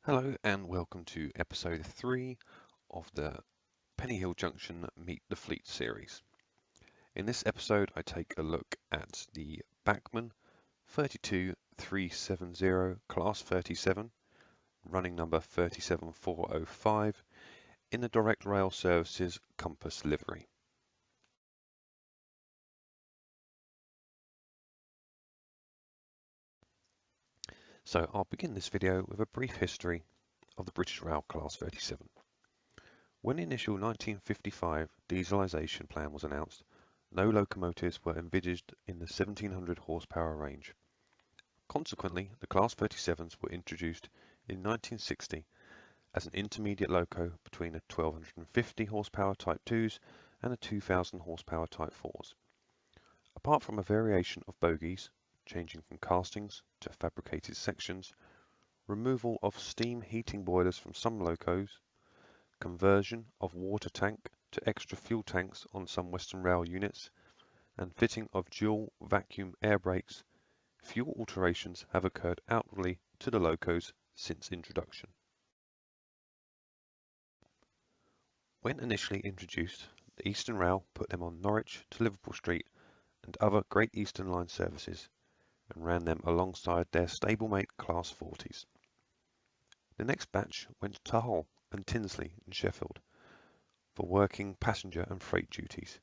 Hello and welcome to episode 3 of the Pennyhill Junction Meet the Fleet series. In this episode I take a look at the Bachmann 32370 Class 37, running number 37405 in the Direct Rail Services Compass livery. So I'll begin this video with a brief history of the British Rail Class 37. When the initial 1955 dieselisation plan was announced, no locomotives were envisaged in the 1700 horsepower range. Consequently, the Class 37s were introduced in 1960 as an intermediate loco between the 1250 horsepower Type 2s and the 2000 horsepower Type 4s. Apart from a variation of bogies, changing from castings to fabricated sections, removal of steam heating boilers from some locos, conversion of water tank to extra fuel tanks on some Western Rail units, and fitting of dual vacuum air brakes, few alterations have occurred outwardly to the locos since introduction. When initially introduced, the Eastern Rail put them on Norwich to Liverpool Street and other Great Eastern Line services and ran them alongside their stablemate Class 40s. The next batch went to Hull and Tinsley in Sheffield for working passenger and freight duties,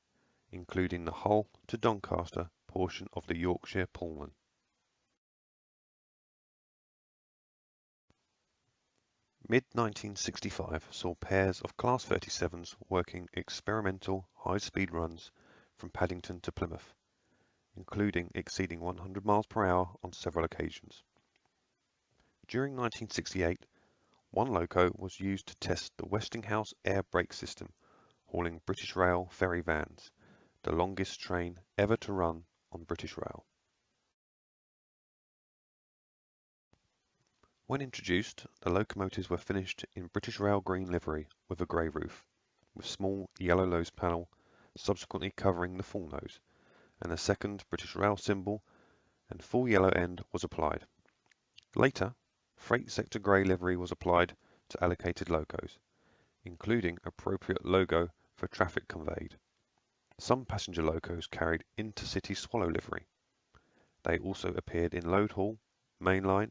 including the Hull to Doncaster portion of the Yorkshire Pullman. Mid-1965 saw pairs of Class 37s working experimental high-speed runs from Paddington to Plymouth, including exceeding 100 miles per hour on several occasions. During 1968, one loco was used to test the Westinghouse air brake system, hauling British Rail ferry vans, the longest train ever to run on British Rail. When introduced, the locomotives were finished in British Rail green livery with a grey roof, with small yellow nose panel subsequently covering the full nose, and a second British Rail symbol and full yellow end was applied. Later, freight sector grey livery was applied to allocated locos, including appropriate logo for traffic conveyed. Some passenger locos carried intercity swallow livery. They also appeared in load haul, mainline,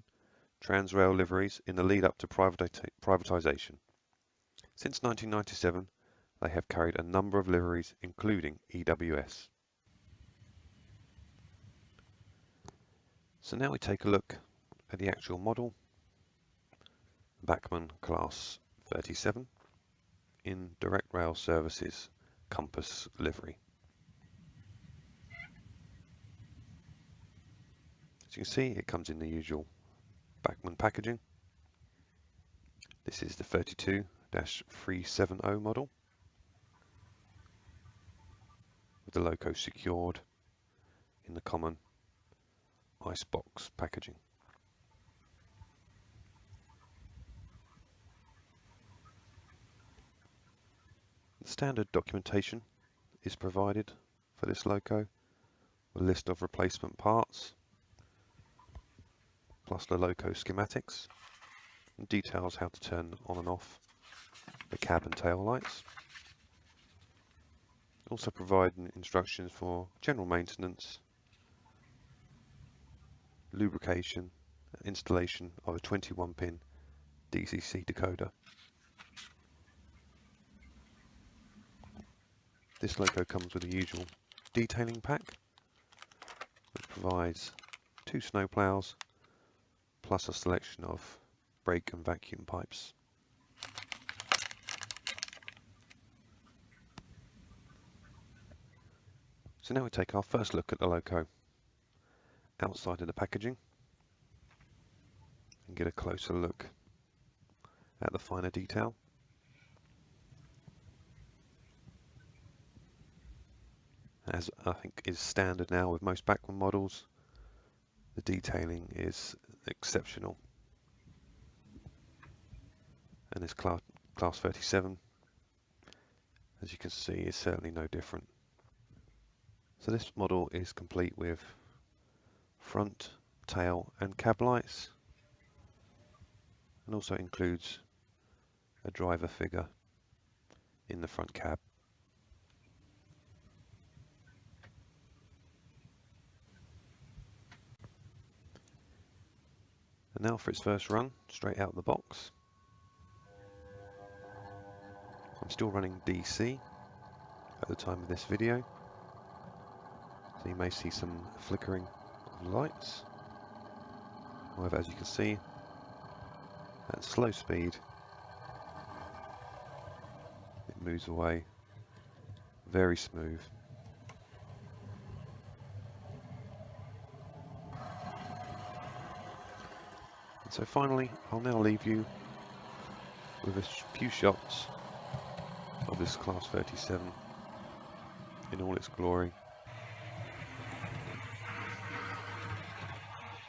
Transrail liveries in the lead-up to privatisation. Since 1997, they have carried a number of liveries, including EWS. So now we take a look at the actual model, Bachmann Class 37, in Direct Rail Services Compass livery. As you can see, it comes in the usual Bachmann packaging. This is the 32-370 model, with the loco secured in the common icebox packaging. The standard documentation is provided for this loco, a list of replacement parts, plus the loco schematics, and details how to turn on and off the cab and tail lights. Also providing instructions for general maintenance, lubrication, and installation of a 21-pin DCC decoder. This loco comes with the usual detailing pack, which provides 2 snow ploughs, plus a selection of brake and vacuum pipes. So now we take our first look at the loco outside of the packaging and get a closer look at the finer detail. As I think is standard now with most Bachmann models, the detailing is exceptional. And this class 37, as you can see, is certainly no different. So this model is complete with front, tail and cab lights, and also includes a driver figure in the front cab. And now for its first run, straight out of the box. I'm still running DC at the time of this video, so you may see some flickering of lights. However, as you can see, at slow speed, it moves away very smooth. And so finally, I'll now leave you with a few shots of this Class 37 in all its glory,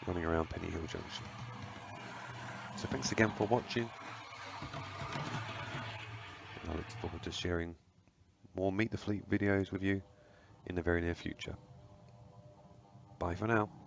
running around Pennyhill Junction. So thanks again for watching, and I look forward to sharing more Meet the Fleet videos with you in the very near future. Bye for now.